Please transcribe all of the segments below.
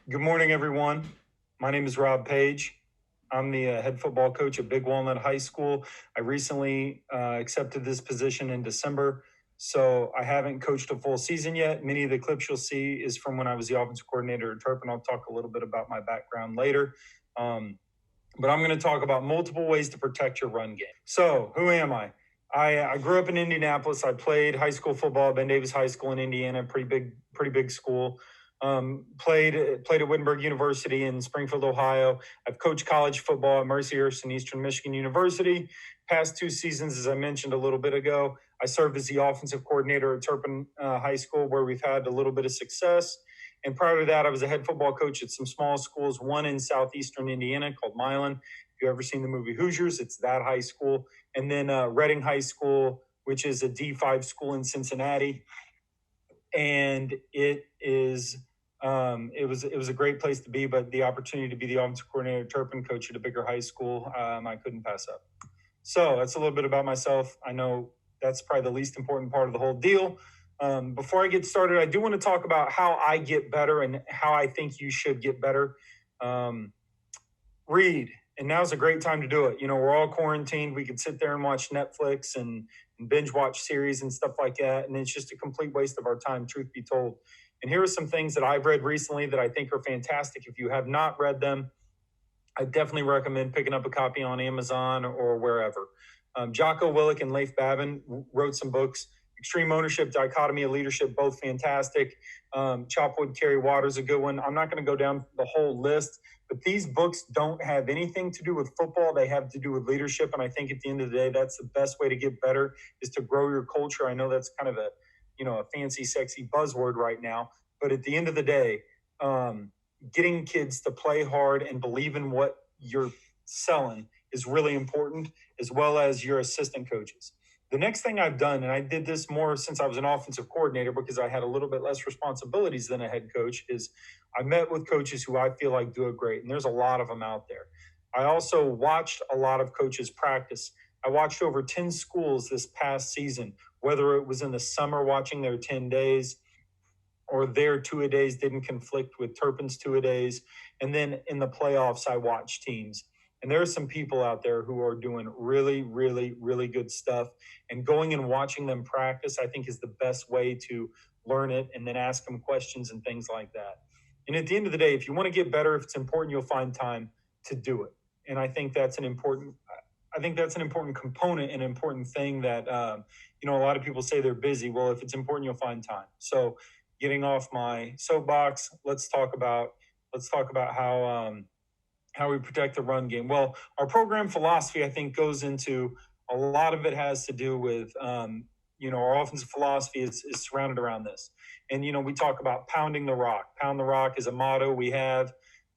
Good morning, everyone. My name is Rob Page. I'm the head football coach at Big Walnut High School. I recently accepted this position in December, so I haven't coached a full season yet. Many of the clips you'll see is from when I was the offensive coordinator at Turpin. I'll talk a little bit about my background later. But I'm going to talk about multiple ways to protect your run game. So, who am I? I grew up in Indianapolis. I played high school football at Ben Davis High School in Indiana, pretty big school. Played at Wittenberg University in Springfield, Ohio. I've coached college football at Mercyhurst and Eastern Michigan University. Past 2 seasons, as I mentioned a little bit ago, I served as the offensive coordinator at Turpin High School, where we've had a little bit of success. And prior to that, I was a head football coach at some small schools, one in southeastern Indiana called Milan. If you've ever seen the movie Hoosiers, it's that high school. And then Reading High School, which is a D5 school in Cincinnati. And it was a great place to be, but the opportunity to be the offensive coordinator at Turpin, coach at a bigger high school, I couldn't pass up. So that's a little bit about myself. I know that's probably the least important part of the whole deal. Before I get started, I do want to talk about how I get better and how I think you should get better. Read, and now's a great time to do it. You know, we're all quarantined. We could sit there and watch Netflix and binge watch series and stuff like that, and it's just a complete waste of our time, truth be told. And here are some things that I've read recently that I think are fantastic. If you have not read them, I definitely recommend picking up a copy on Amazon or wherever. Jocko Willink and Leif Babin wrote some books. Extreme Ownership, Dichotomy of Leadership, both fantastic. Chop Wood, Carry Water is a good one. I'm not going to go down the whole list, but these books don't have anything to do with football. They have to do with leadership, and I think at the end of the day, that's the best way to get better, is to grow your culture. I know that's kind of a fancy, sexy buzzword right now, but at the end of the day, getting kids to play hard and believe in what you're selling is really important, as well as your assistant coaches. The next thing I've done, and I did this more since I was an offensive coordinator because I had a little bit less responsibilities than a head coach, is I met with coaches who I feel like do it great, and there's a lot of them out there. I also watched a lot of coaches practice. I watched over 10 schools this past season, whether it was in the summer watching their 10 days or their 2-a-days didn't conflict with Turpin's 2-a-days. And then in the playoffs, I watched teams. And there are some people out there who are doing really, really, really good stuff. And going and watching them practice, I think, is the best way to learn it, and then ask them questions and things like that. And at the end of the day, if you want to get better, if it's important, you'll find time to do it. And I think that's an important component, an important thing that, a lot of people say they're busy. Well, if it's important, you'll find time. So getting off my soapbox, let's talk about how we protect the run game. Well, our program philosophy, I think, goes into a lot of it has to do with, our offensive philosophy is surrounded around this. And, we talk about pounding the rock. Pound the rock is a motto we have.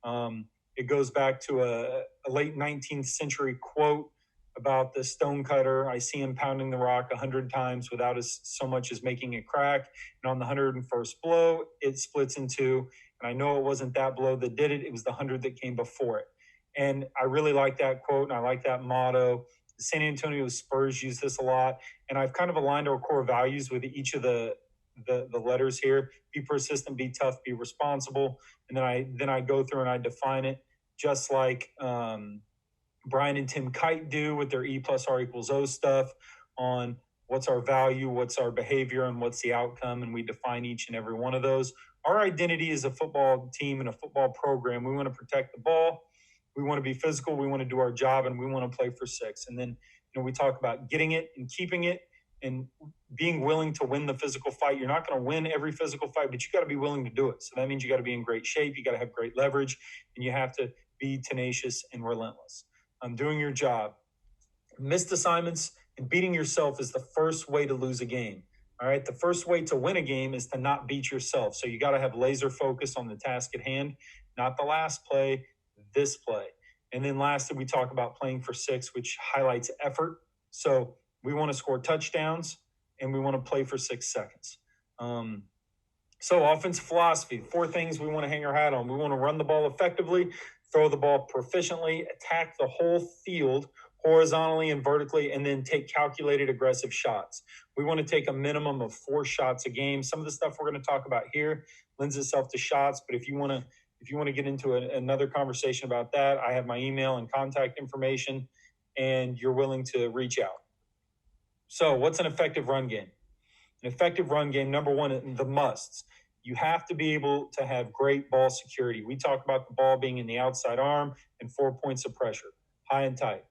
It goes back to a late 19th century quote about the stonecutter. I see him pounding the rock 100 times without so much as making it crack. And on the 101st blow, it splits in two. And I know it wasn't that blow that did it. It was the 100 that came before it. And I really like that quote, and I like that motto. The San Antonio Spurs use this a lot. And I've kind of aligned our core values with each of the letters here. Be persistent, be tough, be responsible. And then I go through and I define it, just like Brian and Tim Kite do with their E+R=O stuff on what's our value, what's our behavior, and what's the outcome. And we define each and every one of those. Our identity as a football team and a football program, we want to protect the ball. We want to be physical. We want to do our job, and we want to play for 6. And then, we talk about getting it and keeping it and being willing to win the physical fight. You're not going to win every physical fight, but you got to be willing to do it. So that means you got to be in great shape. You got to have great leverage, and you have to be tenacious and relentless. Doing your job. Missed assignments and beating yourself is the first way to lose a game. All right. The first way to win a game is to not beat yourself. So you got to have laser focus on the task at hand, not the last play, this play. And then lastly, we talk about playing for 6, which highlights effort. So we want to score touchdowns and we want to play for 6 seconds. So offensive philosophy, 4 things we want to hang our hat on. We want to run the ball effectively, throw the ball proficiently, attack the whole field horizontally and vertically, and then take calculated aggressive shots. We want to take a minimum of 4 shots a game. Some of the stuff we're going to talk about here lends itself to shots, but if you want to If you want to get into another conversation about that, I have my email and contact information, and you're willing to reach out. So what's an effective run game? An effective run game, number one, the musts. You have to be able to have great ball security. We talk about the ball being in the outside arm and 4 points of pressure, high and tight.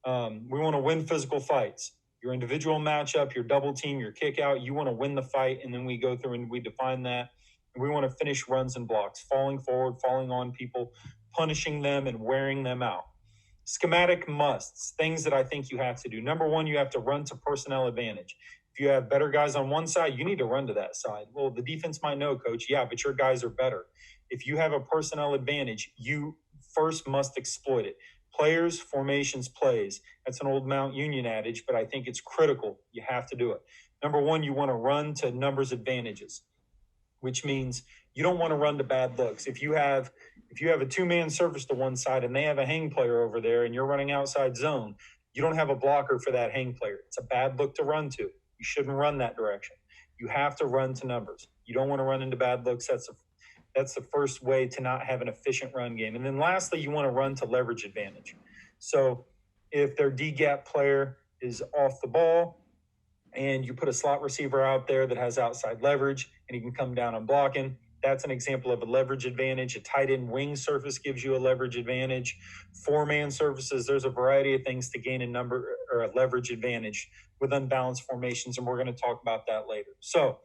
We want to win physical fights. Your individual matchup, your double team, your kick out, you want to win the fight, and then we go through and we define that. And we want to finish runs and blocks, falling forward, falling on people, punishing them, and wearing them out. Schematic musts, things that I think you have to do. Number one, you have to run to personnel advantage. If you have better guys on one side, you need to run to that side. Well, the defense might know, coach, yeah, but your guys are better. If you have a personnel advantage, you first must exploit it. Players, formations, plays. That's an old Mount Union adage, but I think it's critical. You have to do it. Number one, you want to run to numbers advantages, which means you don't want to run to bad looks. If you have a two-man surface to one side and they have a hang player over there and you're running outside zone, you don't have a blocker for that hang player. It's a bad look to run to. You shouldn't run that direction. You have to run to numbers. You don't want to run into bad looks. That's the first way to not have an efficient run game. And then lastly, you want to run to leverage advantage. So if their D-gap player is off the ball and you put a slot receiver out there that has outside leverage and he can come down and block him, that's an example of a leverage advantage. A tight end wing surface gives you a leverage advantage. Four-man surfaces, there's a variety of things to gain a number or a leverage advantage with unbalanced formations, and we're going to talk about that later. So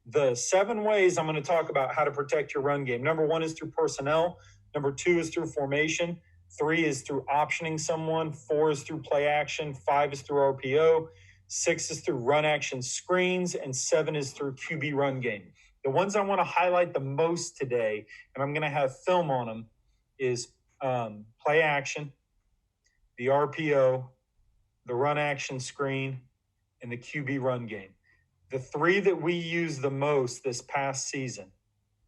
the 7 ways I'm going to talk about how to protect your run game. Number 1 is through personnel. Number 2 is through formation. 3 is through optioning someone. 4 is through play action. 5 is through RPO. 6 is through run action screens. And 7 is through QB run game. The ones I want to highlight the most today, and I'm going to have film on them, is play action, the RPO, the run action screen, and the QB run game. The 3 that we used the most this past season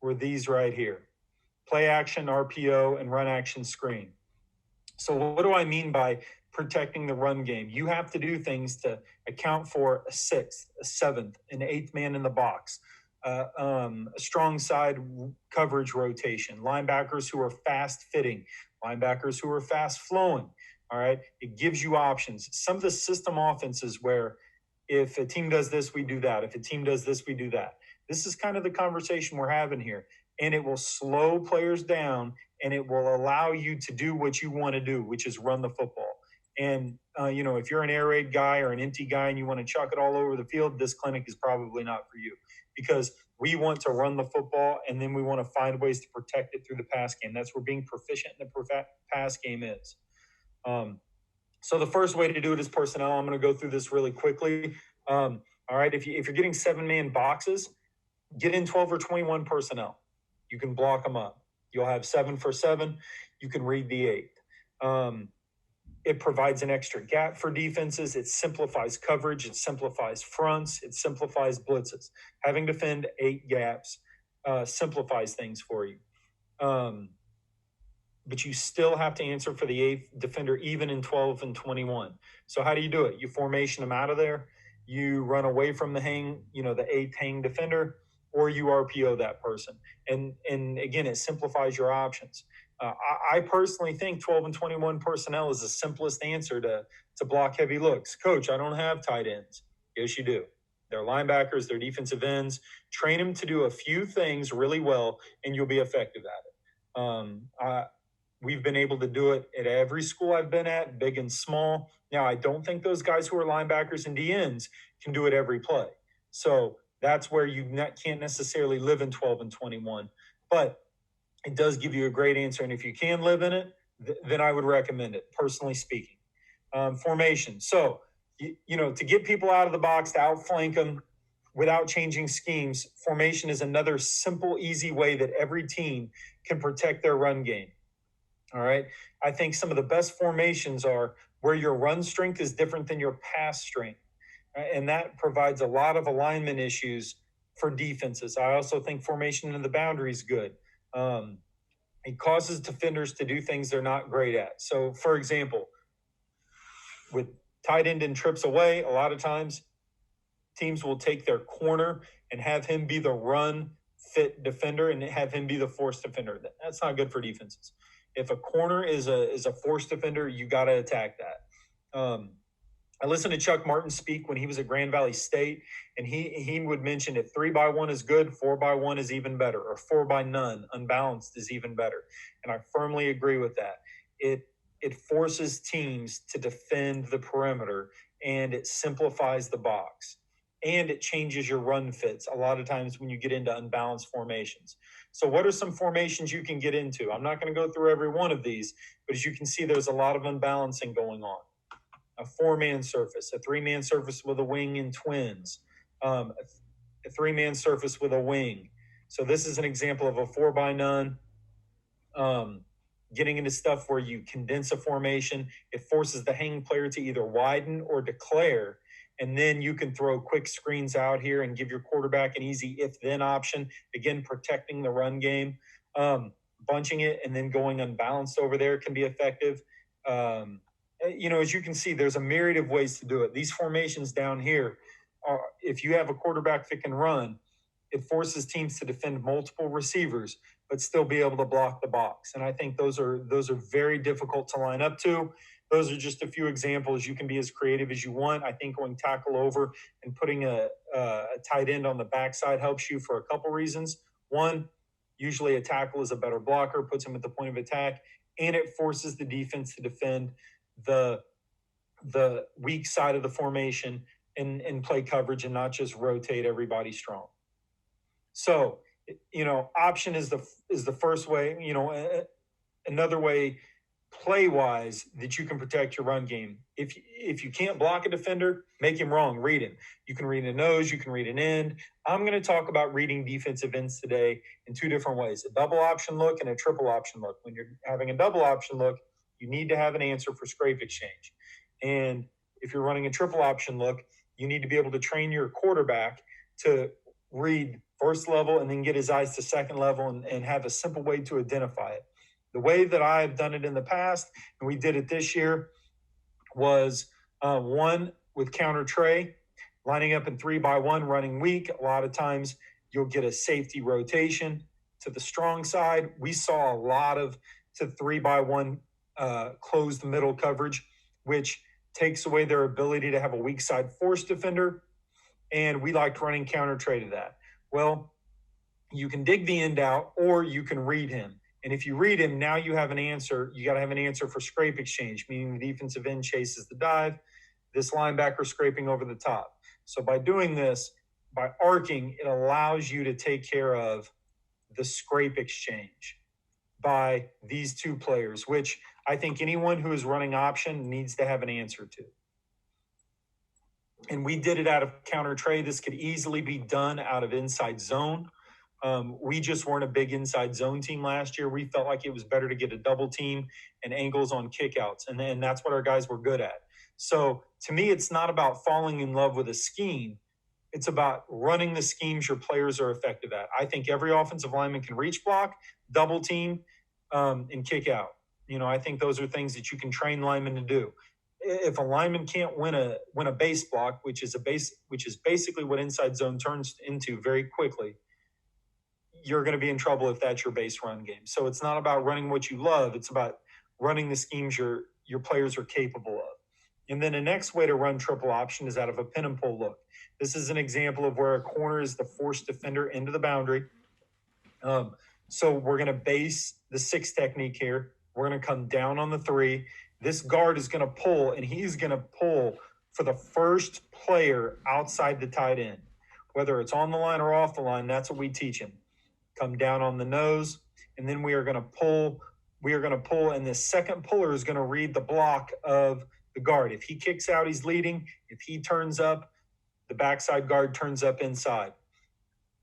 were these right here: play action, RPO, and run action screen. So what do I mean by protecting the run game? You have to do things to account for a 6th, a 7th, an 8th man in the box, a strong side coverage rotation, linebackers who are fast fitting, linebackers who are fast flowing. All right. It gives you options. Some of the system offenses where if a team does this, we do that. If a team does this, we do that. This is kind of the conversation we're having here. And it will slow players down and it will allow you to do what you want to do, which is run the football. And, if you're an air raid guy or an empty guy and you want to chuck it all over the field, this clinic is probably not for you, because we want to run the football and then we want to find ways to protect it through the pass game. That's where being proficient in the pass game is. So the first way to do it is personnel. I'm going to go through this really quickly. All right. If you're getting 7-man boxes, get in 12 or 21 personnel. You can block them up. You'll have 7 for 7. You can read the 8th. It provides an extra gap for defenses. It simplifies coverage. It simplifies fronts. It simplifies blitzes. Having to defend 8 gaps simplifies things for you. But you still have to answer for the 8th defender, even in 12 and 21. So how do you do it? You formation them out of there. You run away from the hang, the 8th hang defender, or you RPO that person. And again, it simplifies your options. I personally think 12 and 21 personnel is the simplest answer to block heavy looks. Coach, I don't have tight ends. Yes, you do. They're linebackers, they're defensive ends. Train them to do a few things really well, and you'll be effective at it. We've been able to do it at every school I've been at, big and small. Now, I don't think those guys who are linebackers and DNs can do it every play. So that's where you can't necessarily live in 12 and 21. But it does give you a great answer. And if you can live in it, then I would recommend it, personally speaking. Formation. So, to get people out of the box, to outflank them without changing schemes, formation is another simple, easy way that every team can protect their run game. All right. I think some of the best formations are where your run strength is different than your pass strength. And that provides a lot of alignment issues for defenses. I also think formation in the boundary is good. It causes defenders to do things they're not great at. So, for example, with tight end and trips away, a lot of times teams will take their corner and have him be the run fit defender and have him be the force defender. That's not good for defenses. If a corner is a force defender, you got to attack that. I listened to Chuck Martin speak when he was at Grand Valley State, and he would mention if 3x1 is good, 4x1 is even better, or 4 by none, unbalanced, is even better. And I firmly agree with that. It forces teams to defend the perimeter, and it simplifies the box, and it changes your run fits a lot of times when you get into unbalanced formations. So what are some formations you can get into? I'm not going to go through every one of these, but as you can see, there's a lot of unbalancing going on. A 4-man surface, a 3-man surface with a wing and twins, a 3-man surface with a wing. So this is an example of a 4 by none. Getting into stuff where you condense a formation, it forces the hanging player to either widen or declare, and then you can throw quick screens out here and give your quarterback an easy if-then option, again, protecting the run game. Bunching it and then going unbalanced over there can be effective. As you can see, there's a myriad of ways to do it. These formations down here, if you have a quarterback that can run, it forces teams to defend multiple receivers, but still be able to block the box. And I think those are very difficult to line up to. Those are just a few examples. You can be as creative as you want. I think going tackle over and putting a tight end on the backside helps you for a couple reasons. One, usually a tackle is a better blocker, puts him at the point of attack, and it forces the defense to defend the weak side of the formation and play coverage and not just rotate everybody strong. So, option is the first way. Another way, play wise, that you can protect your run game. If you can't block a defender, make him wrong. Read him. You can read a nose. You can read an end. I'm going to talk about reading defensive ends today in 2 different ways: a double option look and a triple option look. When you're having a double option look, you need to have an answer for scrape exchange. And if you're running a triple option look, you need to be able to train your quarterback to read first level and then get his eyes to second level and have a simple way to identify it. The way that I've done it in the past, and we did it this year, was one with counter tray, lining up in 3x1, running weak. A lot of times you'll get a safety rotation to the strong side. We saw a lot of to 3x1 closed middle coverage, which takes away their ability to have a weak side force defender. And we liked running counter tray to that. Well, you can dig the end out or you can read him. And if you read him, now you have an answer. You got to have an answer for scrape exchange, meaning the defensive end chases the dive, this linebacker scraping over the top. So by doing this, by arcing, it allows you to take care of the scrape exchange by these 2 players, which I think anyone who is running option needs to have an answer to. And we did it out of counter tray. This could easily be done out of inside zone. We just weren't a big inside zone team last year. We felt like it was better to get a double team and angles on kickouts. And then that's what our guys were good at. So to me, it's not about falling in love with a scheme. It's about running the schemes your players are effective at. I think every offensive lineman can reach block, double team, and kick out. I think those are things that you can train linemen to do. If a lineman can't win a base block, which is basically what inside zone turns into very quickly, you're going to be in trouble if that's your base run game. So it's not about running what you love. It's about running the schemes your players are capable of. And then the next way to run triple option is out of a pin and pull look. This is an example of where a corner is the force defender into the boundary. So we're going to base the 6 technique here. We're going to come down on the 3. This guard is going to pull, and he's going to pull for the first player outside the tight end. Whether it's on the line or off the line, that's what we teach him. Come down on the nose, and then we are going to pull. And the second puller is going to read the block of the guard. If he kicks out, he's leading. If he turns up, the backside guard turns up inside.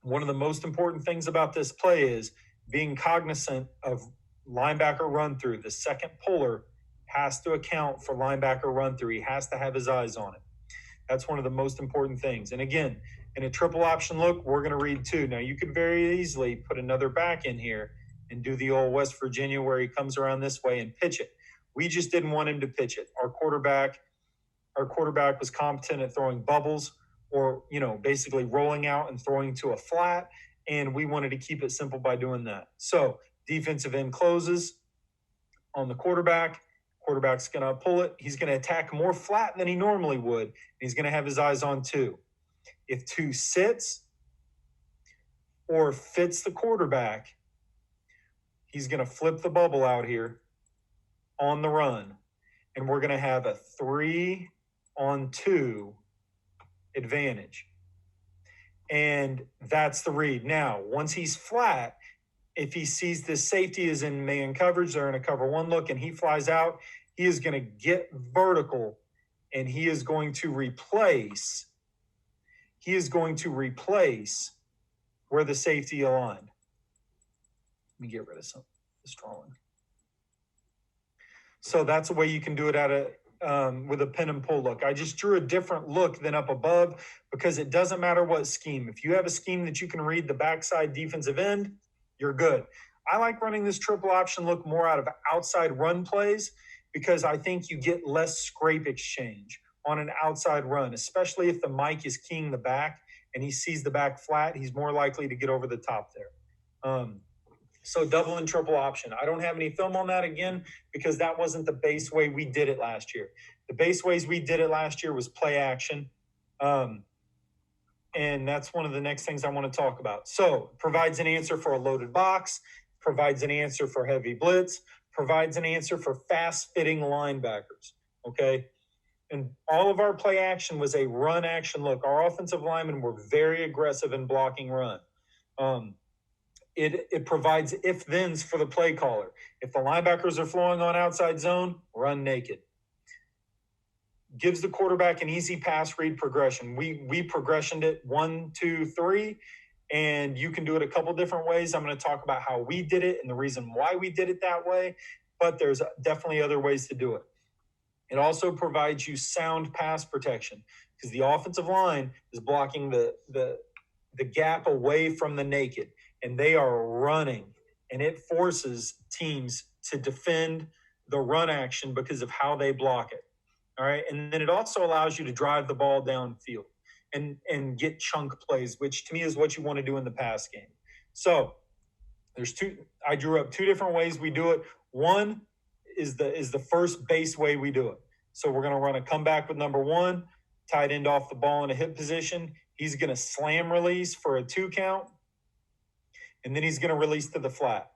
One of the most important things about this play is being cognizant of linebacker run through. The second puller has to account for linebacker run through. He has to have his eyes on it. That's one of the most important things. And again, in a triple option look, we're going to read 2. Now, you could very easily put another back in here and do the old West Virginia where he comes around this way and pitch it. We just didn't want him to pitch it. Our quarterback was competent at throwing bubbles or, basically rolling out and throwing to a flat. and we wanted to keep it simple by doing that. So defensive end closes on the quarterback. Quarterback's going to pull it. He's going to attack more flat than he normally would. And he's going to have his eyes on 2. If 2 sits or fits the quarterback, he's going to flip the bubble out here on the run. And we're going to have a 3-on-2 advantage. And that's the read. Now, once he's flat, if he sees this safety is in man coverage, they're in a cover 1 look, and he flies out, he is going to get vertical, and he is going to replace where the safety aligned. Let me get rid of some of this drawing. So that's a way you can do it with a pin and pull look. I just drew a different look than up above because it doesn't matter what scheme. If you have a scheme that you can read the backside defensive end, you're good. I like running this triple option look more out of outside run plays because I think you get less scrape exchange on an outside run, especially if the Mike is keying the back and he sees the back flat, he's more likely to get over the top there. So double and triple option. I don't have any film on that again because that wasn't the base way we did it last year. The base ways we did it last year was play action. And that's one of the next things I want to talk about. So provides an answer for a loaded box, provides an answer for heavy blitz, provides an answer for fast-fitting linebackers, okay? And all of our play action was a run action look. Our offensive linemen were very aggressive in blocking run. It provides if-thens for the play caller. If the linebackers are flowing on outside zone, run naked. Gives the quarterback an easy pass read progression. We progressioned it 1, 2, 3, and you can do it a couple different ways. I'm going to talk about how we did it and the reason why we did it that way, but there's definitely other ways to do it. It also provides you sound pass protection because the offensive line is blocking the gap away from the naked, and they are running, and it forces teams to defend the run action because of how they block it. All right. And then it also allows you to drive the ball downfield and get chunk plays, which to me is what you want to do in the pass game. So I drew up 2 different ways we do it. One is the first base way we do it. So we're going to run a comeback with number 1, tight end off the ball in a hip position. He's going to slam release for a 2 count. And then he's going to release to the flat.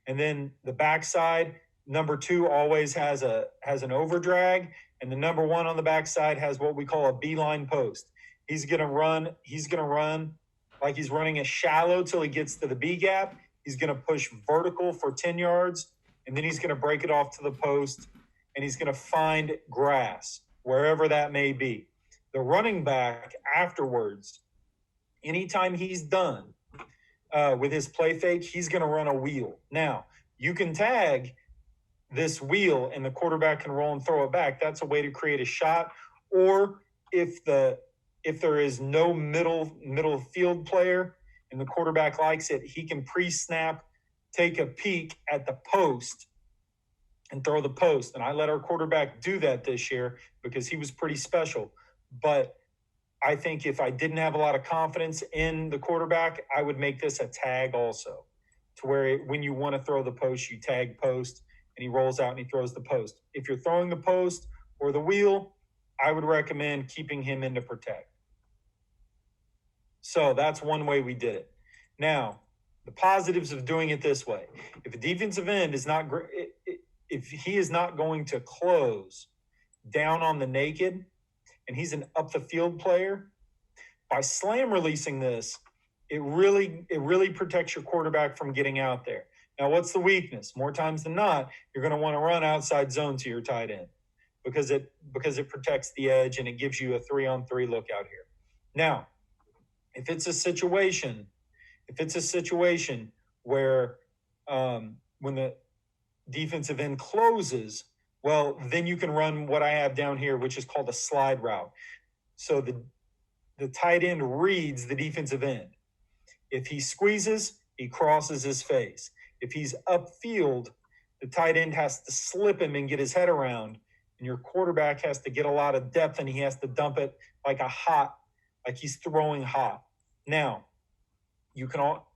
And then the backside, number 2 always has an over drag, and the number 1 on the backside has what we call a beeline post. He's going to run like he's running a shallow till he gets to the B gap. He's going to push vertical for 10 yards, and then he's going to break it off to the post, and he's going to find grass, wherever that may be. The running back afterwards, anytime he's done with his play fake, he's going to run a wheel. Now, you can tag this wheel and the quarterback can roll and throw it back. That's a way to create a shot. Or if there is no middle field player and the quarterback likes it, he can pre-snap, take a peek at the post and throw the post. And I let our quarterback do that this year because he was pretty special. But I think if I didn't have a lot of confidence in the quarterback, I would make this a tag also, to where when you want to throw the post, you tag post, and he rolls out and he throws the post. If you're throwing the post or the wheel, I would recommend keeping him in to protect. So that's one way we did it. Now, the positives of doing it this way: if a defensive end is not, if he is not going to close down on the naked, and he's an up the field player, by slam releasing this, it really protects your quarterback from getting out there. Now, what's the weakness? More times than not, you're going to want to run outside zone to your tight end because it protects the edge and it gives you a 3-on-3 look out here. Now, if it's a situation where when the defensive end closes, well, then you can run what I have down here, which is called a slide route. So the tight end reads the defensive end. If he squeezes, he crosses his face. If he's upfield, the tight end has to slip him and get his head around, and your quarterback has to get a lot of depth, and he has to dump it like he's throwing hot. Now, you can all,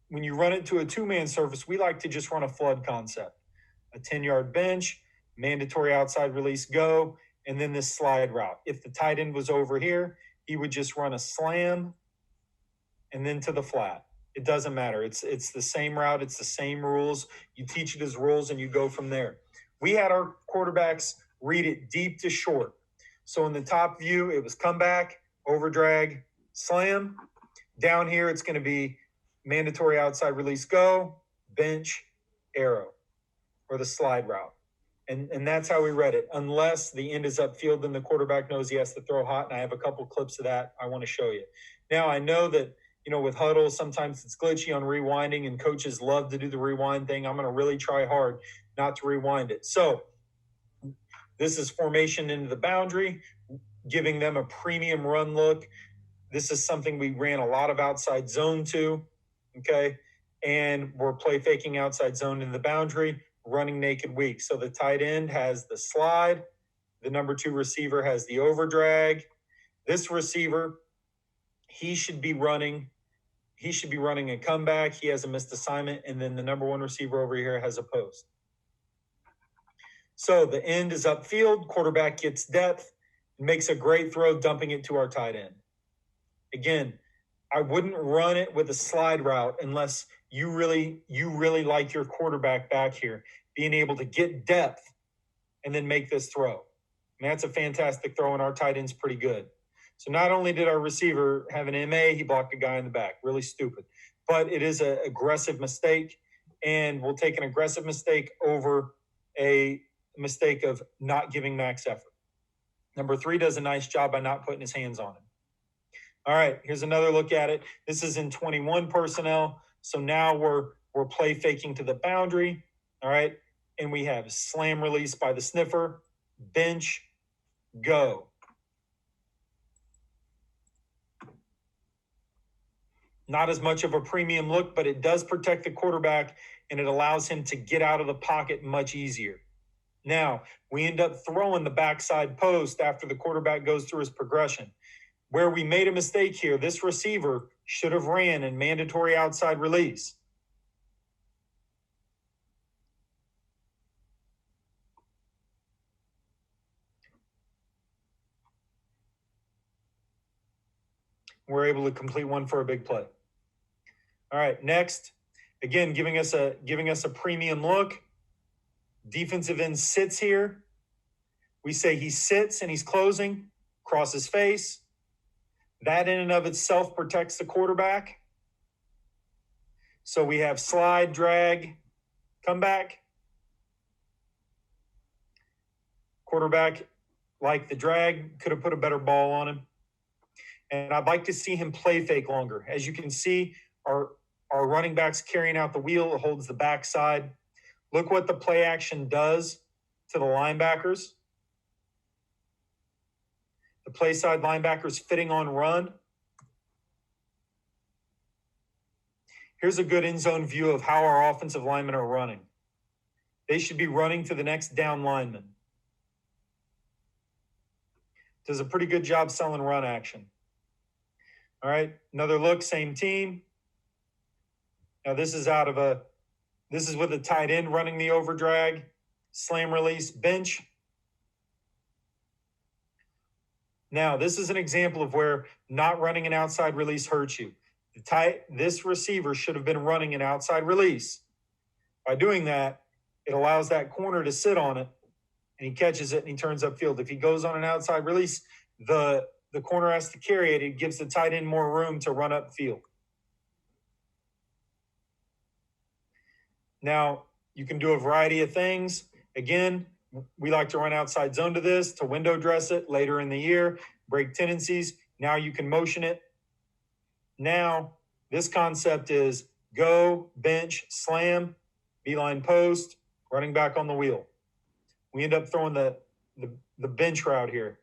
when you run it to a two-man surface, we like to just run a flood concept, a 10-yard bench, mandatory outside release go, and then this slide route. If the tight end was over here, he would just run a slam and then to the flat. It doesn't matter. It's the same route. It's the same rules. You teach it as rules and you go from there. We had our quarterbacks read it deep to short. So in the top view, it was comeback, over drag, slam. Down here, it's going to be mandatory outside release go, bench, arrow, or the slide route. And that's how we read it. Unless the end is upfield, then the quarterback knows he has to throw hot. And I have a couple clips of that I want to show you. Now, I know that, with huddle, sometimes it's glitchy on rewinding, and coaches love to do the rewind thing. I'm going to really try hard not to rewind it. So this is formation into the boundary, giving them a premium run look. This is something we ran a lot of outside zone to, okay? And we're play faking outside zone in the boundary, running naked weak. So the tight end has the slide. The number 2 receiver has the over drag. This receiver, he should be running a comeback. He has a missed assignment. And then the number 1 receiver over here has a post. So the end is upfield. Quarterback gets depth, makes a great throw, dumping it to our tight end. Again, I wouldn't run it with a slide route unless you really like your quarterback back here being able to get depth and then make this throw. And that's a fantastic throw, and our tight end's pretty good. So not only did our receiver have an MA, he blocked a guy in the back. Really stupid. But it is an aggressive mistake, and we'll take an aggressive mistake over a mistake of not giving max effort. Number 3 does a nice job by not putting his hands on him. All right, here's another look at it. This is in 21 personnel. So now we're play faking to the boundary. All right, and we have slam release by the sniffer, bench, go. Not as much of a premium look, but it does protect the quarterback, and it allows him to get out of the pocket much easier. Now, we end up throwing the backside post after the quarterback goes through his progression. Where we made a mistake here, this receiver should have ran in mandatory outside release. We're able to complete one for a big play. All right, next, again, giving us a premium look. Defensive end sits here. We say he sits and he's closing, cross his face. That in and of itself protects the quarterback. So we have slide, drag, come back. Quarterback, like the drag, could have put a better ball on him. And I'd like to see him play fake longer. As you can see, our running back's carrying out the wheel. It holds the backside. Look what the play action does to the linebackers. The play side linebackers fitting on run. Here's a good end zone view of how our offensive linemen are running. They should be running to the next down lineman. Does a pretty good job selling run action. All right, another look, same team. Now this is with a tight end running the over drag, slam release, bench. Now, this is an example of where not running an outside release hurts you. This receiver should have been running an outside release. By doing that, it allows that corner to sit on it, and he catches it and he turns upfield. If he goes on an outside release, the corner has to carry it. It gives the tight end more room to run upfield. Now, you can do a variety of things. Again, we like to run outside zone to this, to window dress it later in the year, break tendencies. Now you can motion it. Now, this concept is go, bench, slam, beeline post, running back on the wheel. We end up throwing the bench route here.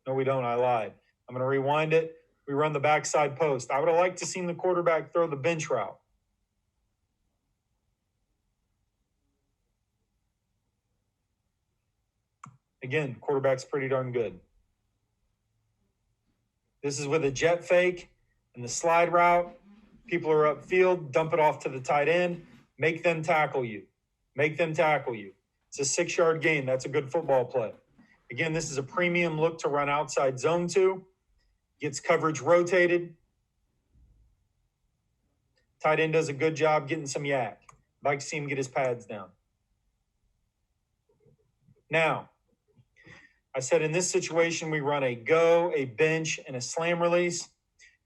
No, we don't. I lied. I'm going to rewind it. We run the backside post. I would have liked to seen the quarterback throw the bench route. Again, quarterback's pretty darn good. This is with a jet fake. In the slide route, people are upfield, dump it off to the tight end, make them tackle you. Make them tackle you. It's a 6-yard gain. That's a good football play. Again, this is a premium look to run outside zone 2. Gets coverage rotated. Tight end does a good job getting some yak. I'd like to see him get his pads down. Now, I said in this situation, we run a go, a bench, and a slam release.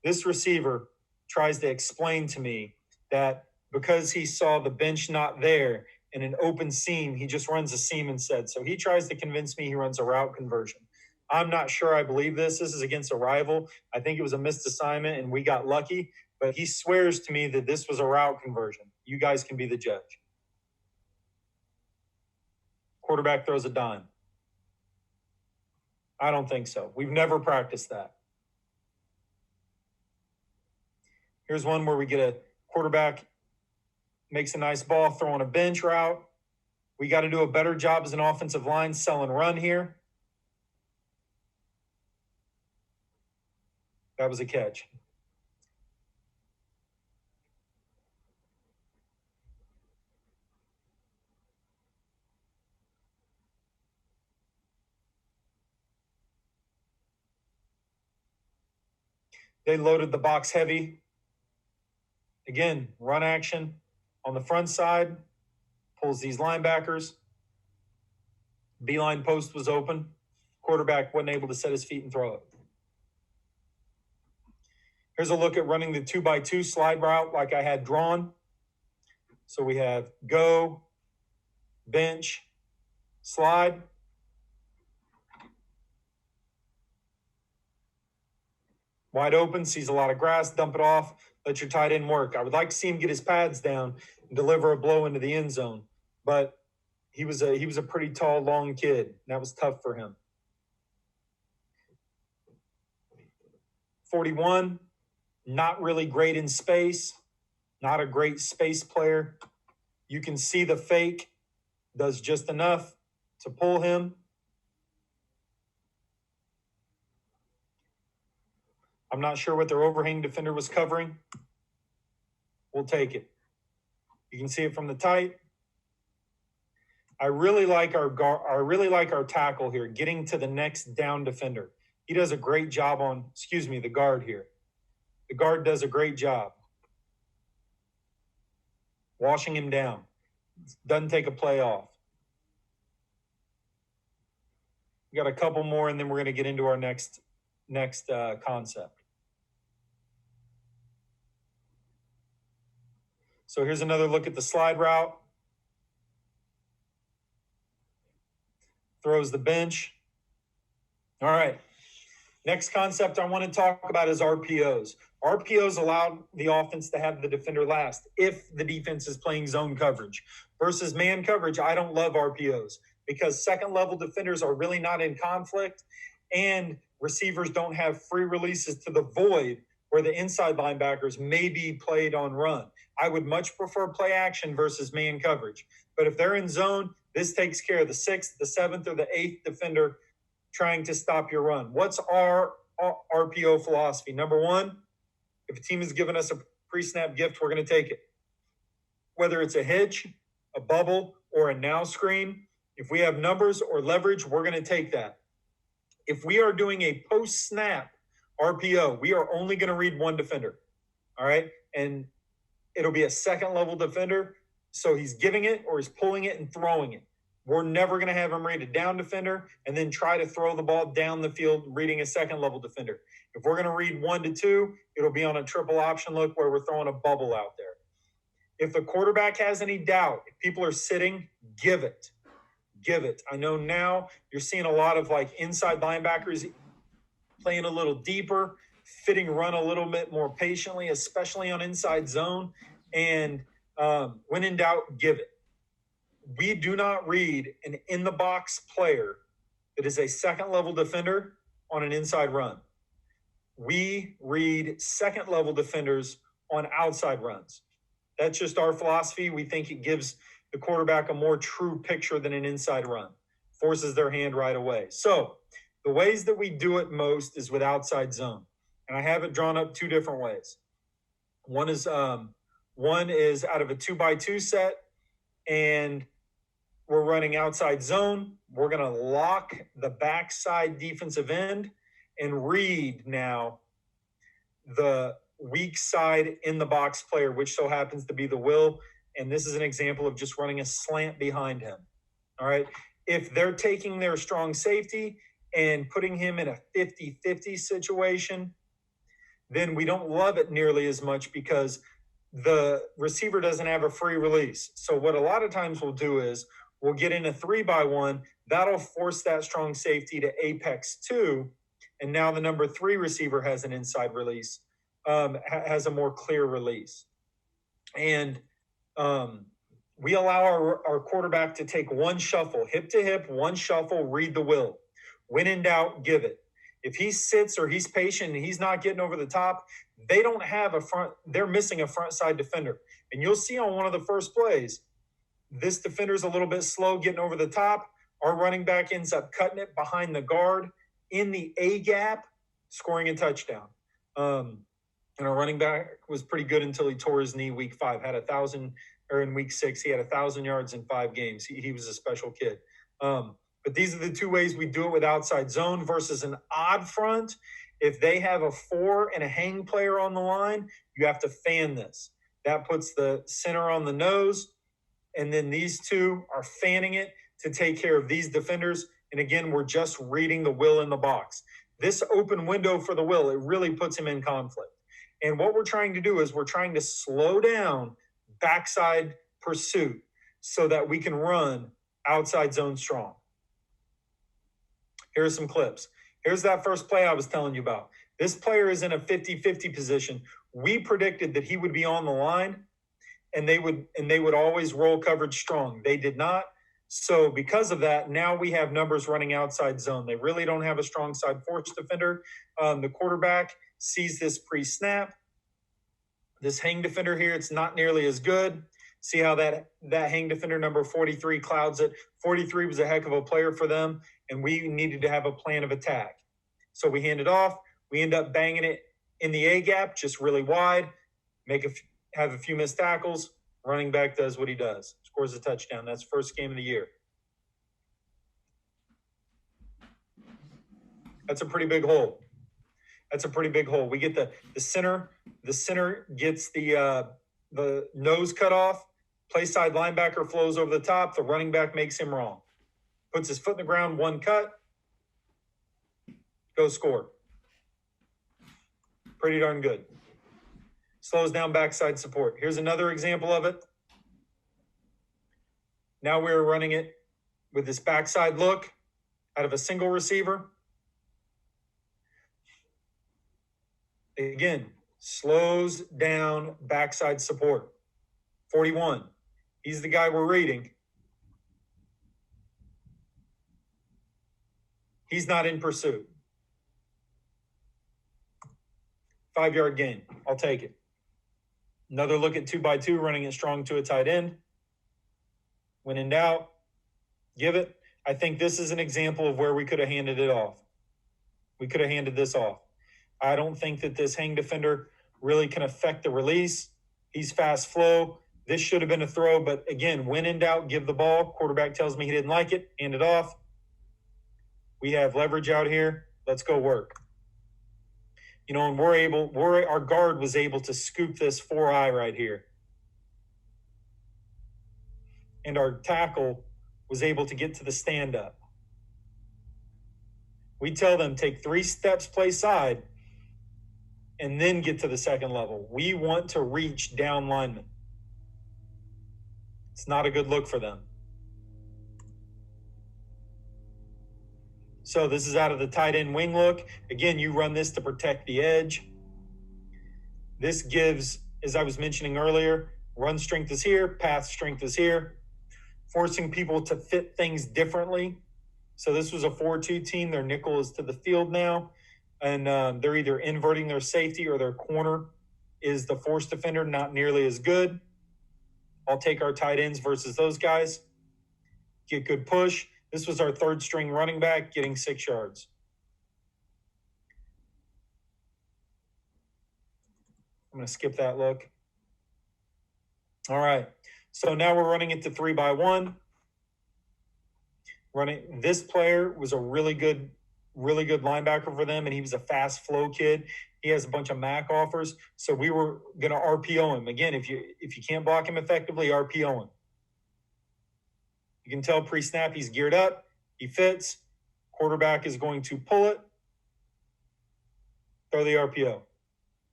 This receiver tries to explain to me that because he saw the bench not there in an open seam, he just runs a seam instead. So he tries to convince me he runs a route conversion. I'm not sure I believe this. This is against a rival. I think it was a missed assignment and we got lucky, but he swears to me that this was a route conversion. You guys can be the judge. Quarterback throws a dime. I don't think so. We've never practiced that. Here's one where we get a quarterback makes a nice ball throwing a bench route. We got to do a better job as an offensive line selling run here. That was a catch. They loaded the box heavy. Again, run action on the front side, pulls these linebackers. B-line post was open. Quarterback wasn't able to set his feet and throw it. Here's a look at running the 2x2 slide route like I had drawn. So we have go, bench, slide. Wide open, sees a lot of grass, dump it off, let your tight end work. I would like to see him get his pads down and deliver a blow into the end zone, but he was a pretty tall, long kid, and that was tough for him. 41, not really great in space, not a great space player. You can see the fake does just enough to pull him. I'm not sure what their overhang defender was covering. We'll take it. You can see it from the tight. I really like our tackle here, getting to the next down defender. He does a great job on, the guard here. The guard does a great job washing him down. Doesn't take a play off. We got a couple more, and then we're going to get into our next concept. So here's another look at the slide route. Throws the bench. All right. Next concept I want to talk about is RPOs. RPOs allow the offense to have the defender last if the defense is playing zone coverage. Versus man coverage, I don't love RPOs because second-level defenders are really not in conflict, and receivers don't have free releases to the void where the inside linebackers may be played on run. I would much prefer play action versus man coverage. But if they're in zone, this takes care of the 6th, the 7th, or the 8th defender trying to stop your run. What's our RPO philosophy? Number one, if a team has given us a pre-snap gift, we're going to take it. Whether it's a hitch, a bubble, or a now screen, if we have numbers or leverage, we're going to take that. If we are doing a post-snap RPO, we are only going to read one defender, all right? And it'll be a second-level defender, so he's giving it or he's pulling it and throwing it. We're never going to have him read a down defender and then try to throw the ball down the field reading a second-level defender. If we're going to read 1 to 2, it'll be on a triple option look where we're throwing a bubble out there. If the quarterback has any doubt, if people are sitting, give it. Give it. I know now you're seeing a lot of like inside linebackers playing a little deeper, fitting run a little bit more patiently, especially on inside zone. And when in doubt, give it. We do not read an in-the-box player that is a second-level defender on an inside run. We read second-level defenders on outside runs. That's just our philosophy. We think it gives the quarterback a more true picture than an inside run. Forces their hand right away. So the ways that we do it most is with outside zone. And I have it drawn up two different ways. One is out of a 2x2 set, and we're running outside zone. We're going to lock the backside defensive end and read now the weak side in the box player, which so happens to be the Will. And this is an example of just running a slant behind him. All right. If they're taking their strong safety and putting him in a 50-50 situation, then we don't love it nearly as much because the receiver doesn't have a free release. So what a lot of times we'll do is we'll get in a 3x1. That'll force that strong safety to apex 2. And now the number 3 receiver has an inside release, has a more clear release. And we allow our quarterback to take one shuffle, hip to hip, one shuffle, read the Will. When in doubt, give it. If he sits or he's patient and he's not getting over the top, they don't have a front. They're missing a front side defender. And you'll see on one of the first plays, this defender's a little bit slow getting over the top. Our running back ends up cutting it behind the guard in the A gap, scoring a touchdown. And our running back was pretty good until he tore his knee week 5, had 1,000, or in week 6, he had 1,000 yards in 5 games. He was a special kid. But these are the two ways we do it with outside zone versus an odd front. If they have a 4 and a hang player on the line, you have to fan this. That puts the center on the nose, and then these two are fanning it to take care of these defenders. And again, we're just reading the Will in the box. This open window for the Will, it really puts him in conflict. And what we're trying to do is we're trying to slow down backside pursuit so that we can run outside zone strong. Here's some clips. Here's that first play I was telling you about. This player is in a 50-50 position. We predicted that he would be on the line and they would always roll coverage strong. They did not. So because of that, now we have numbers running outside zone. They really don't have a strong side force defender. The quarterback sees this pre-snap. This hang defender here, it's not nearly as good. See how that hang defender number 43 clouds it. 43 was a heck of a player for them, and we needed to have a plan of attack. So we hand it off. We end up banging it in the A gap, just really wide, have a few missed tackles. Running back does what he does, scores a touchdown. That's first game of the year. That's a pretty big hole. We get the center. The center gets the nose cut off. Play side linebacker flows over the top. The running back makes him wrong. Puts his foot in the ground, one cut. Go score. Pretty darn good. Slows down backside support. Here's another example of it. Now we're running it with this backside look out of a single receiver. Again, slows down backside support. 41. He's the guy we're reading. He's not in pursuit. 5-yard gain. I'll take it. Another look at 2x2, running it strong to a tight end. When in doubt, give it. I think this is an example of where we could have handed it off. We could have handed this off. I don't think that this hang defender really can affect the release. He's fast flow. This should have been a throw, but again, when in doubt, give the ball. Quarterback tells me he didn't like it, hand it off. We have leverage out here. Let's go work. And our guard was able to scoop this 4-eye right here. And our tackle was able to get to the stand-up. We tell them, take 3 steps, play side, and then get to the second level. We want to reach down linemen. It's not a good look for them. So this is out of the tight end wing look. Again, you run this to protect the edge. This gives, as I was mentioning earlier, run strength is here, path strength is here, forcing people to fit things differently. So this was a 4-2 team. Their nickel is to the field now, and they're either inverting their safety or their corner is the force defender, not nearly as good. I'll take our tight ends versus those guys. Get good push. This was our 3rd string running back getting 6 yards. I'm going to skip that look. All right. So now we're running it to 3x1. This player was a really good linebacker for them, and he was a fast flow kid. He has a bunch of MAC offers, so we were going to RPO him. Again, if you can't block him effectively, RPO him. You can tell pre-snap he's geared up, he fits. Quarterback is going to pull it, throw the RPO.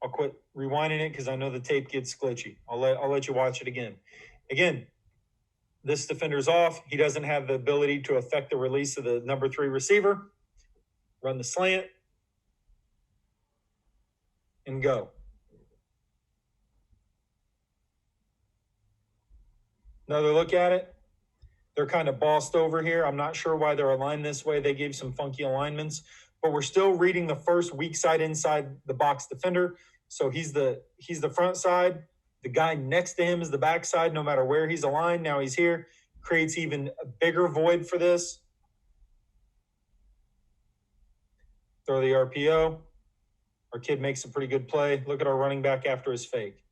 I'll quit rewinding it because I know the tape gets glitchy. I'll let you watch it again. Again, this defender's off. He doesn't have the ability to affect the release of the number 3 receiver. Run the slant and go. Another look at it. They're kind of bossed over here. I'm not sure why they're aligned this way. They gave some funky alignments, but we're still reading the first weak side inside the box defender. So he's the front side. The guy next to him is the back side, no matter where he's aligned. Now he's here. Creates even a bigger void for this. Throw the RPO. Our kid makes a pretty good play. Look at our running back after his fake.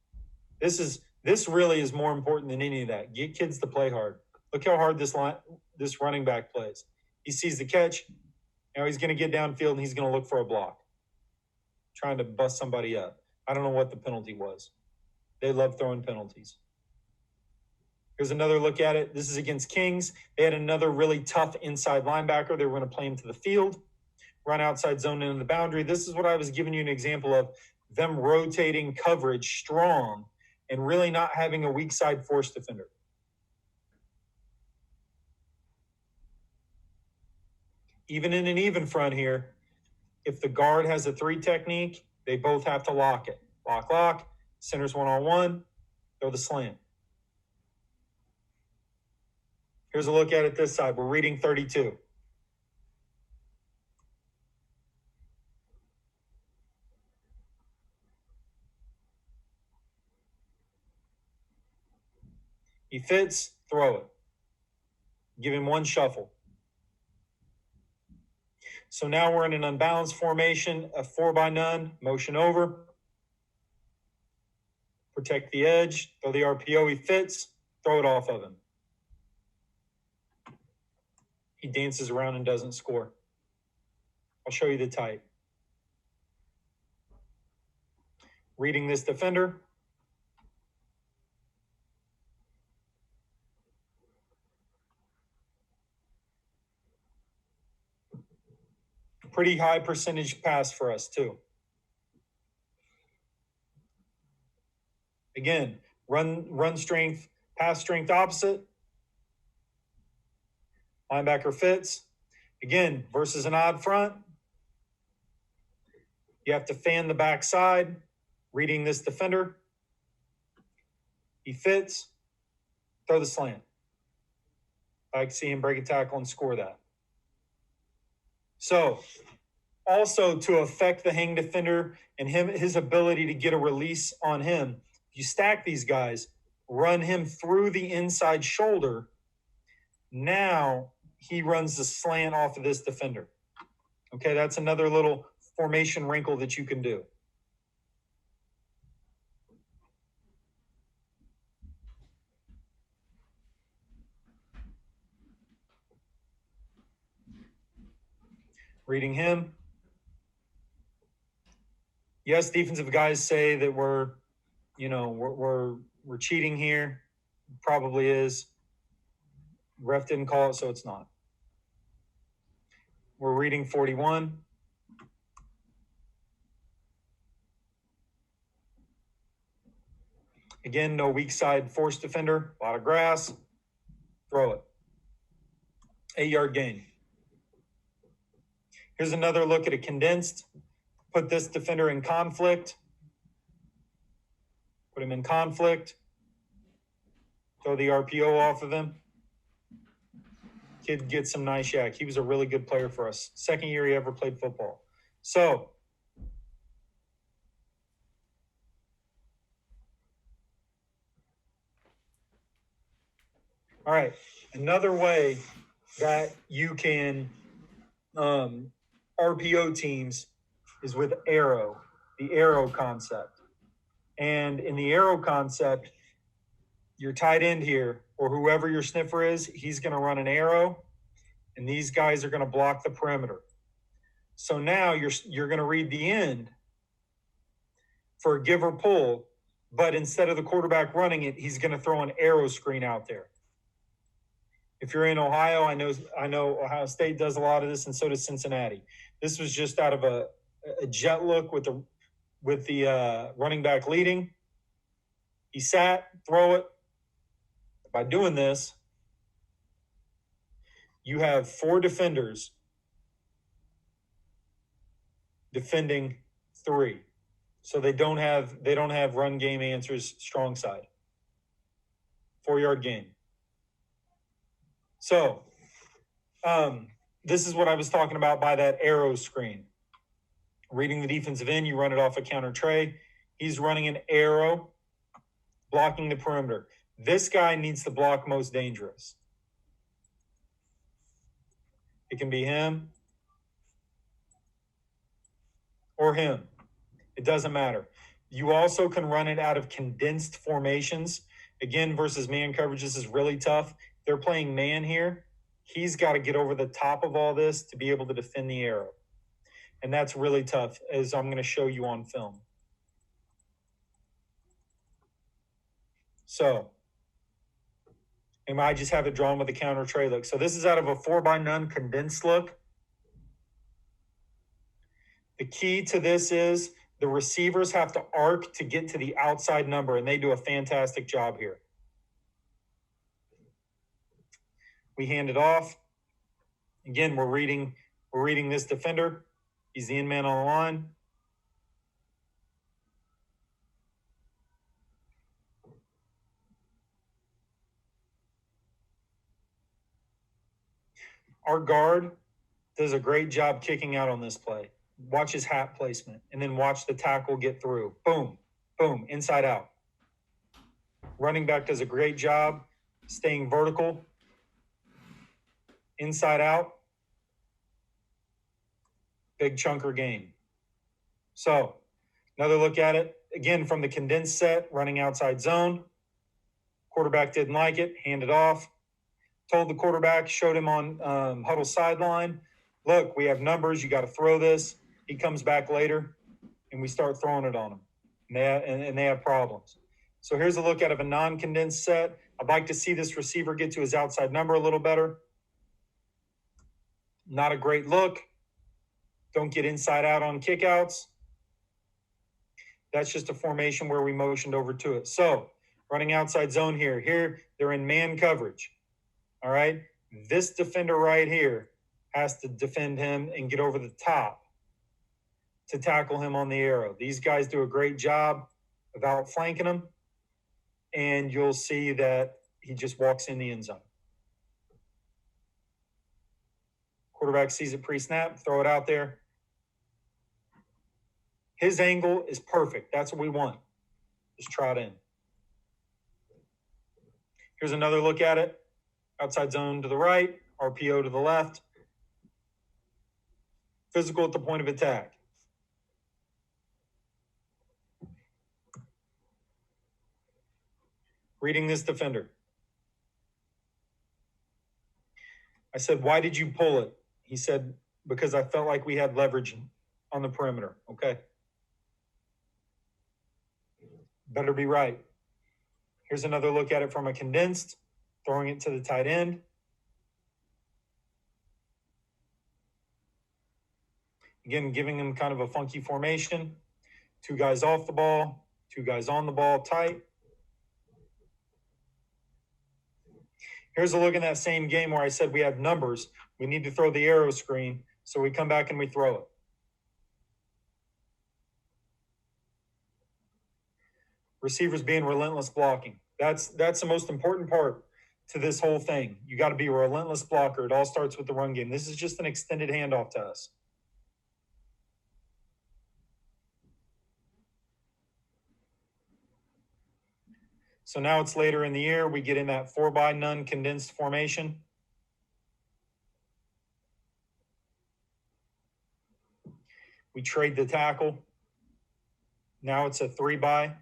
This really is more important than any of that. Get kids to play hard. Look how hard this running back plays. He sees the catch. Now he's going to get downfield and he's going to look for a block. Trying to bust somebody up. I don't know what the penalty was. They love throwing penalties. Here's another look at it. This is against Kings. They had another really tough inside linebacker. They were going to play him to the field, run outside zone into the boundary. This is what I was giving you an example of, them rotating coverage strong and really not having a weak side force defender. Even in an even front here, if the guard has a 3 technique, they both have to lock it. Lock, centers one-on-one, throw the slant. Here's a look at it this side. We're reading 32. He fits, throw it. Give him one shuffle. So now we're in an unbalanced formation, a 4x none, motion over. Protect the edge, throw the RPO, he fits, throw it off of him. He dances around and doesn't score. I'll show you the type. Reading this defender. Pretty high percentage pass for us too. Again, run strength, pass strength opposite. Linebacker fits. Again, versus an odd front. You have to fan the backside. Reading this defender. He fits. Throw the slant. I can see him break a tackle and score that. So, also to affect the hang defender and his ability to get a release on him, if you stack these guys, run him through the inside shoulder, now he runs the slant off of this defender. Okay, that's another little formation wrinkle that you can do. Reading him. Yes, defensive guys say that we're cheating here. Probably is. Ref didn't call it, so it's not. We're reading 41. Again, no weak side force defender. A lot of grass. Throw it. 8-yard gain. Here's another look at a condensed. Put this defender in conflict. Put him in conflict. Throw the RPO off of him. Kid gets some nice yak. He was a really good player for us. Second year he ever played football. So, all right. Another way that you can RPO teams is with arrow, the arrow concept. And in the arrow concept, your tight end here, or whoever your sniffer is, he's going to run an arrow, and these guys are going to block the perimeter. So now you're going to read the end for a give or pull, but instead of the quarterback running it, he's going to throw an arrow screen out there. If you're in Ohio, I know Ohio State does a lot of this, and so does Cincinnati. This was just out of a jet look with the running back leading. He sat, throw it. By doing this, you have 4 defenders defending 3. So they don't have run game answers strong side. 4-yard gain. So this is what I was talking about by that arrow screen. Reading the defensive end, you run it off a counter tray. He's running an arrow, blocking the perimeter. This guy needs to block most dangerous. It can be him or him. It doesn't matter. You also can run it out of condensed formations. Again, versus man coverage, this is really tough. They're playing man here. He's got to get over the top of all this to be able to defend the arrow. And that's really tough, as I'm going to show you on film. So, and I just have it drawn with a counter tray look. So this is out of a 4x9 condensed look. The key to this is the receivers have to arc to get to the outside number, and they do a fantastic job here. We hand it off. Again, we're reading this defender. He's the in man on the line. Our guard does a great job kicking out on this play. Watch his hat placement, and then watch the tackle get through. Boom, boom, inside out. Running back does a great job staying vertical, inside out. Big chunker gain. So, another look at it. Again, from the condensed set, running outside zone. Quarterback didn't like it, handed off. Told the quarterback, showed him on huddle sideline, look, we have numbers, you got to throw this. He comes back later, and we start throwing it on him. And they have problems. So here's a look out of a non-condensed set. I'd like to see this receiver get to his outside number a little better. Not a great look. Don't get inside out on kickouts. That's just a formation where we motioned over to it. So running outside zone here. Here, they're in man coverage. All right. This defender right here has to defend him and get over the top to tackle him on the arrow. These guys do a great job of outflanking him, and you'll see that he just walks in the end zone. Quarterback sees it pre-snap, throw it out there. His angle is perfect. That's what we want. Just trot in. Here's another look at it. Outside zone to the right, RPO to the left. Physical at the point of attack. Reading this defender. I said, why did you pull it? He said, because I felt like we had leverage on the perimeter. Okay. Better be right. Here's another look at it from a condensed, throwing it to the tight end. Again, giving him kind of a funky formation. 2 guys off the ball, 2 guys on the ball, tight. Here's a look in that same game where I said we have numbers. We need to throw the arrow screen, so we come back and we throw it. Receivers being relentless blocking. That's the most important part to this whole thing. You got to be a relentless blocker. It all starts with the run game. This is just an extended handoff to us. So now it's later in the year. We get in that 4x9 condensed formation. We trade the tackle. Now it's a 3x.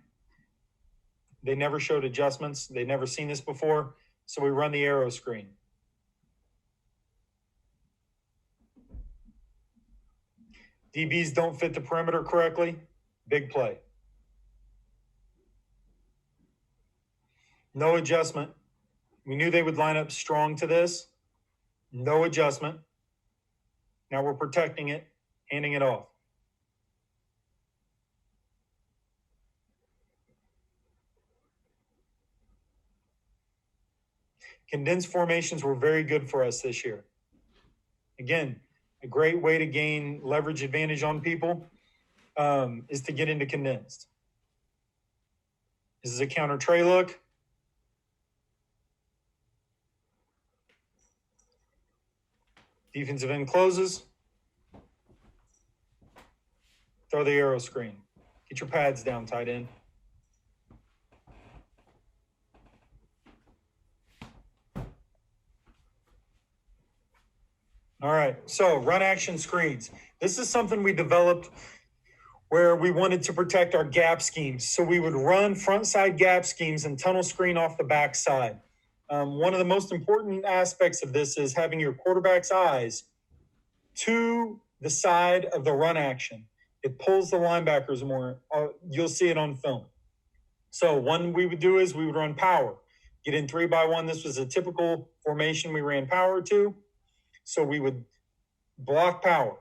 They never showed adjustments. They'd never seen this before. So we run the arrow screen. DBs don't fit the perimeter correctly. Big play. No adjustment. We knew they would line up strong to this. No adjustment. Now we're protecting it, handing it off. Condensed formations were very good for us this year. Again, a great way to gain leverage advantage on people is to get into condensed. This is a counter tray look. Defensive end closes. Throw the arrow screen. Get your pads down, tight end. All right, so run action screens. This is something we developed where we wanted to protect our gap schemes. So we would run front side gap schemes and tunnel screen off the back side. One of the most important aspects of this is having your quarterback's eyes to the side of the run action. It pulls the linebackers more. You'll see it on film. So one we would do is we would run power. Get in 3-by-1. This was a typical formation we ran power to. So we would block power.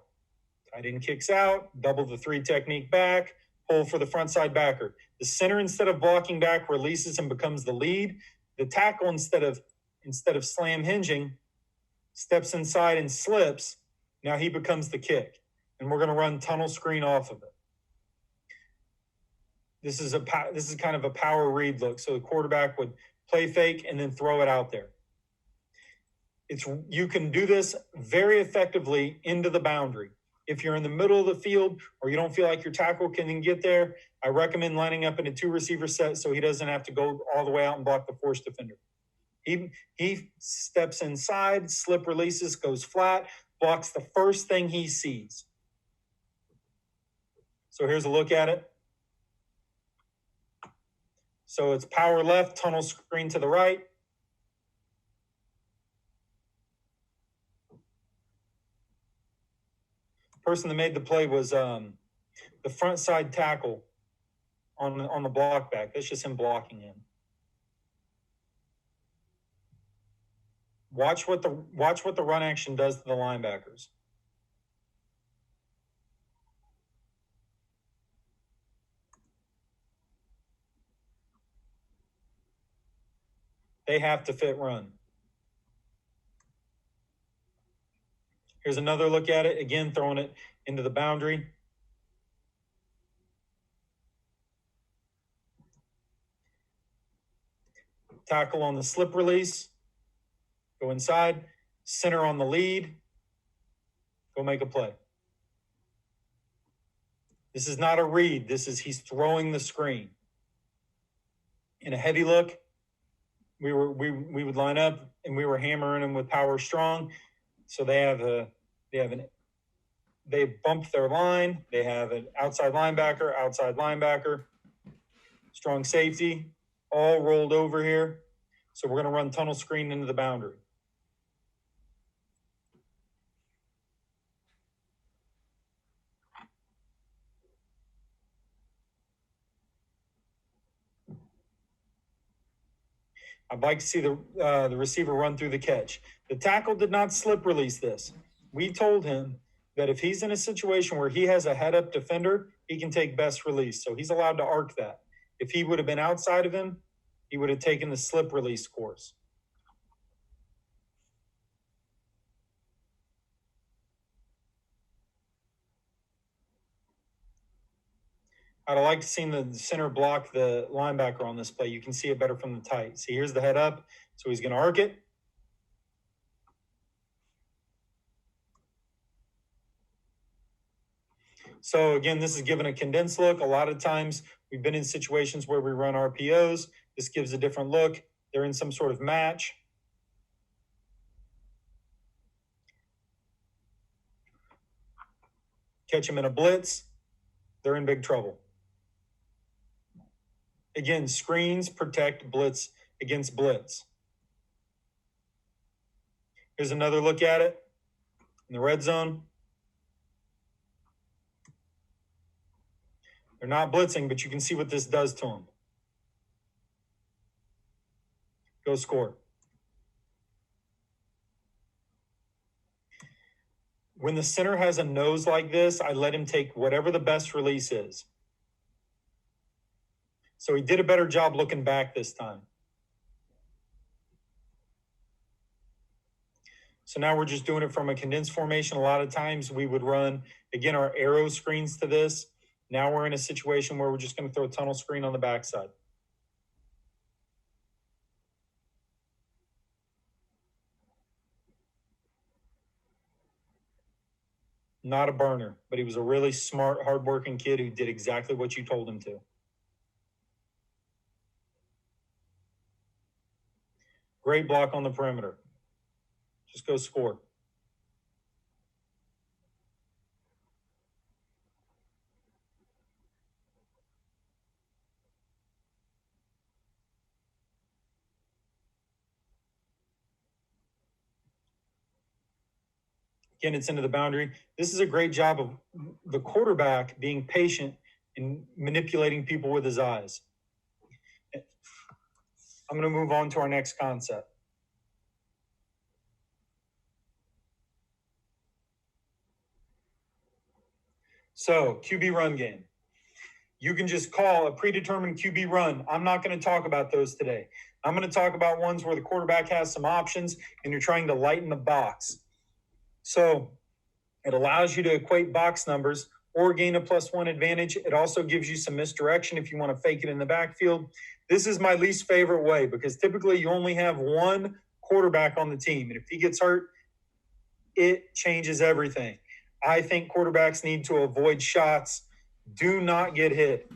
Tight end kicks out, double the 3 technique back, pull for the front side backer. The center, instead of blocking back, releases and becomes the lead. The tackle, instead of slam hinging, steps inside and slips. Now he becomes the kick. And we're going to run tunnel screen off of it. This is kind of a power read look. So the quarterback would play fake and then throw it out there. You can do this very effectively into the boundary. If you're in the middle of the field or you don't feel like your tackle can get there, I recommend lining up in a 2-receiver set so he doesn't have to go all the way out and block the force defender. He steps inside, slip releases, goes flat, blocks the first thing he sees. So here's a look at it. So it's power left, tunnel screen to the right. Person that made the play was the front side tackle on the block back. That's just him blocking him. Watch what the run action does to the linebackers. They have to fit run. Here's another look at it. Again, throwing it into the boundary. Tackle on the slip release. Go inside. Center on the lead. Go make a play. This is not a read. He's throwing the screen. In a heavy look, we would line up and we were hammering them with power strong. So they bumped their line. They have an outside linebacker, strong safety, all rolled over here. So we're going to run tunnel screen into the boundary. I'd like to see the receiver run through the catch. The tackle did not slip release this. We told him that if he's in a situation where he has a head-up defender, he can take best release. So he's allowed to arc that. If he would have been outside of him, he would have taken the slip release course. I'd like to see the center block the linebacker on this play. You can see it better from the tight. See, here's the head up. So he's going to arc it. So again, this is given a condensed look. A lot of times we've been in situations where we run RPOs. This gives a different look. They're in some sort of match. Catch them in a blitz. They're in big trouble. Again, screens protect blitz against blitz. Here's another look at it in the red zone. They're not blitzing, but you can see what this does to them. Go score. When the center has a nose like this, I let him take whatever the best release is. So he did a better job looking back this time. So now we're just doing it from a condensed formation. A lot of times we would run, again, our arrow screens to this. Now we're in a situation where we're just going to throw a tunnel screen on the backside. Not a burner, but he was a really smart, hardworking kid who did exactly what you told him to. Great block on the perimeter. Just go score. Again, it's into the boundary. This is a great job of the quarterback being patient and manipulating people with his eyes. I'm going to move on to our next concept. So, QB run game. You can just call a predetermined QB run. I'm not going to talk about those today. I'm going to talk about ones where the quarterback has some options and you're trying to lighten the box. So it allows you to equate box numbers or gain a +1 advantage. It also gives you some misdirection if you want to fake it in the backfield. This is my least favorite way because typically you only have one quarterback on the team. And if he gets hurt, it changes everything. I think quarterbacks need to avoid shots. Do not get hit.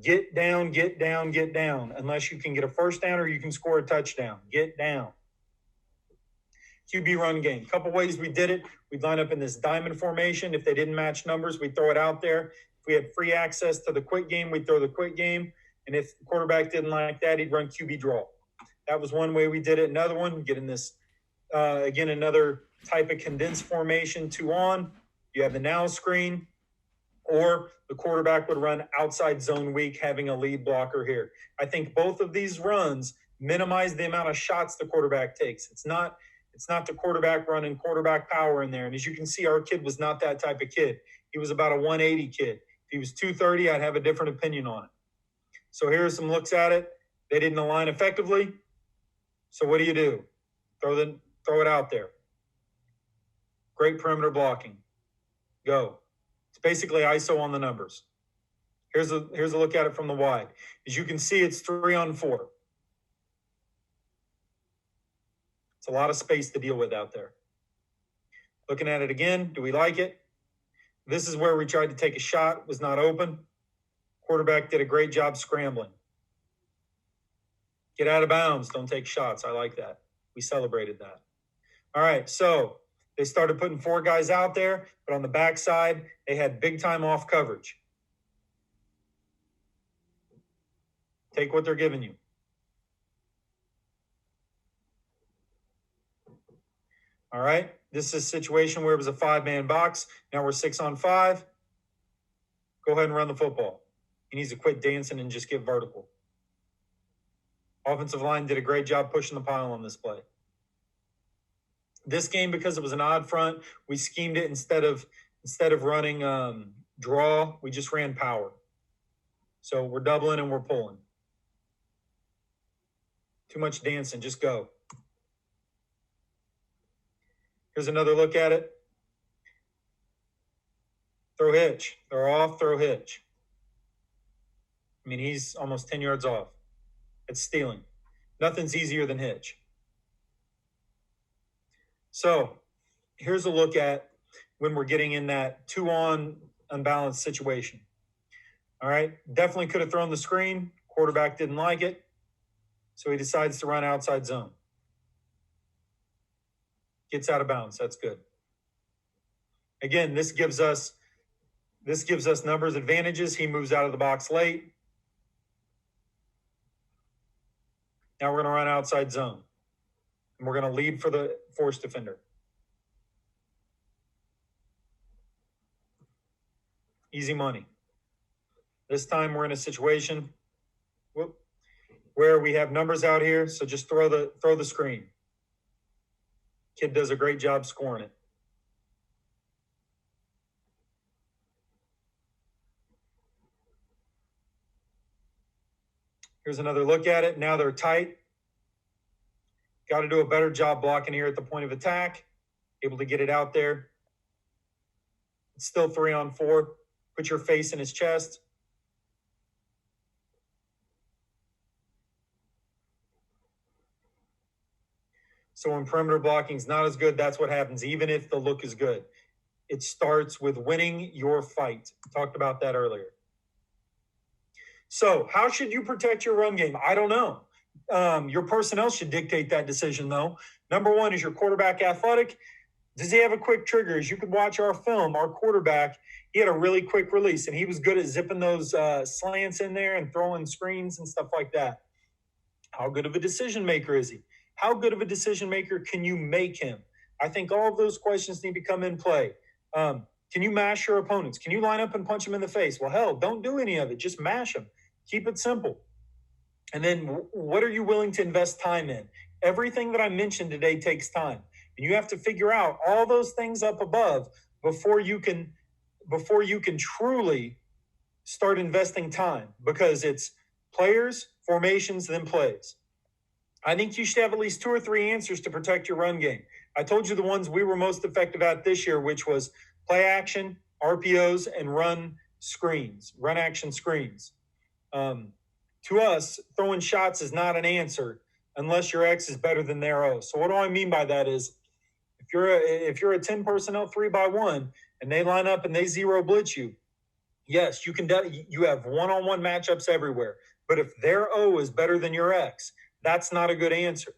Get down, get down, get down. Unless you can get a first down or you can score a touchdown. Get down. QB run game. A couple ways we did it. We'd line up in this diamond formation. If they didn't match numbers, we'd throw it out there. If we had free access to the quick game, we'd throw the quick game. And if the quarterback didn't like that, he'd run QB draw. That was one way we did it. Another one, get in this, again, another type of condensed formation, 2 on. You have the now screen, or the quarterback would run outside zone weak, having a lead blocker here. I think both of these runs minimize the amount of shots the quarterback takes. It's not the quarterback running quarterback power in there. And as you can see, our kid was not that type of kid. He was about a 180 kid. If he was 230, I'd have a different opinion on it. So here are some looks at it. They didn't align effectively. So what do? Throw it out there. Great perimeter blocking. Go. It's basically ISO on the numbers. Here's a look at it from the wide. As you can see, it's 3 on 4. It's a lot of space to deal with out there. Looking at it again, do we like it? This is where we tried to take a shot, was not open. Quarterback did a great job scrambling. Get out of bounds, don't take shots. I like that. We celebrated that. All right, so they started putting 4 guys out there, but on the backside, they had big time off coverage. Take what they're giving you. All right, this is a situation where it was a 5-man box. Now we're 6 on 5. Go ahead and run the football. He needs to quit dancing and just get vertical. Offensive line did a great job pushing the pile on this play. This game, because it was an odd front, we schemed it instead of running draw, we just ran power. So we're doubling and we're pulling. Too much dancing, just go. Here's another look at it. Throw hitch. Throw off, throw hitch. I mean, he's almost 10 yards off. It's stealing. Nothing's easier than hitch. So here's a look at when we're getting in that 2 on unbalanced situation. All right, definitely could have thrown the screen. Quarterback didn't like it, so he decides to run outside zone. Gets out of bounds. That's good. Again, this gives us numbers advantages. He moves out of the box late. Now we're going to run outside zone. And we're going to lead for the force defender. Easy money. This time we're in a situation where we have numbers out here, so just throw the screen. Kid does a great job scoring it. Here's another look at it. Now they're tight. Got to do a better job blocking here at the point of attack. Able to get it out there. It's still 3-on-4. Put your face in his chest. So when perimeter blocking is not as good, that's what happens, even if the look is good. It starts with winning your fight. Talked about that earlier. So how should you protect your run game? I don't know. Your personnel should dictate that decision, though. Number one, is your quarterback athletic? Does he have a quick trigger? As you could watch our film, our quarterback, he had a really quick release, and he was good at zipping those slants in there and throwing screens and stuff like that. How good of a decision maker is he? How good of a decision maker can you make him? I think all of those questions need to come in play. Can you mash your opponents? Can you line up and punch them in the face? Well, hell, don't do any of it. Just mash them. Keep it simple. And then what are you willing to invest time in? Everything that I mentioned today takes time. And you have to figure out all those things up above before you can truly start investing time, because it's players, formations, then plays. I think you should have at least 2 or 3 answers to protect your run game. I told you the ones we were most effective at this year, which was play action, RPOs, and run action screens. To us, throwing shots is not an answer unless your X is better than their O. So what do I mean by that is, if you're a 10 personnel 3-by-1 and they line up and they zero blitz you, yes, you have one-on-one matchups everywhere. But if their O is better than your X, that's not a good answer.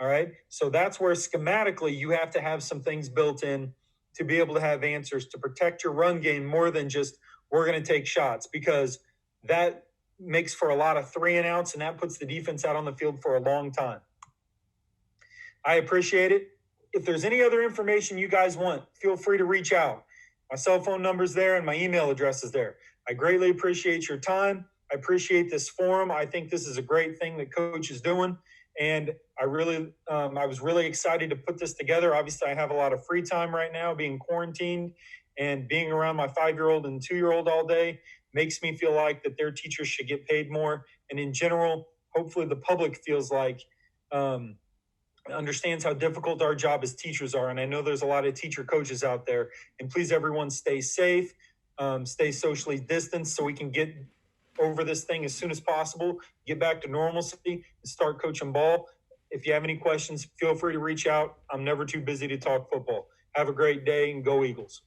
All right. So that's where schematically you have to have some things built in to be able to have answers to protect your run game more than just we're going to take shots, because that makes for a lot of 3-and-outs, and that puts the defense out on the field for a long time. I appreciate it. If there's any other information you guys want, feel free to reach out. My cell phone number's there and my email address is there. I greatly appreciate your time. I appreciate this forum. I think this is a great thing that Coach is doing. And I was really excited to put this together. Obviously, I have a lot of free time right now being quarantined, and being around my 5-year-old and 2-year-old all day makes me feel like that their teachers should get paid more. And in general, hopefully the public feels like understands how difficult our job as teachers are. And I know there's a lot of teacher coaches out there. And please, everyone, stay safe, stay socially distanced so we can get over this thing as soon as possible, get back to normalcy, and start coaching ball. If you have any questions, feel free to reach out. I'm never too busy to talk football. Have a great day, and go Eagles.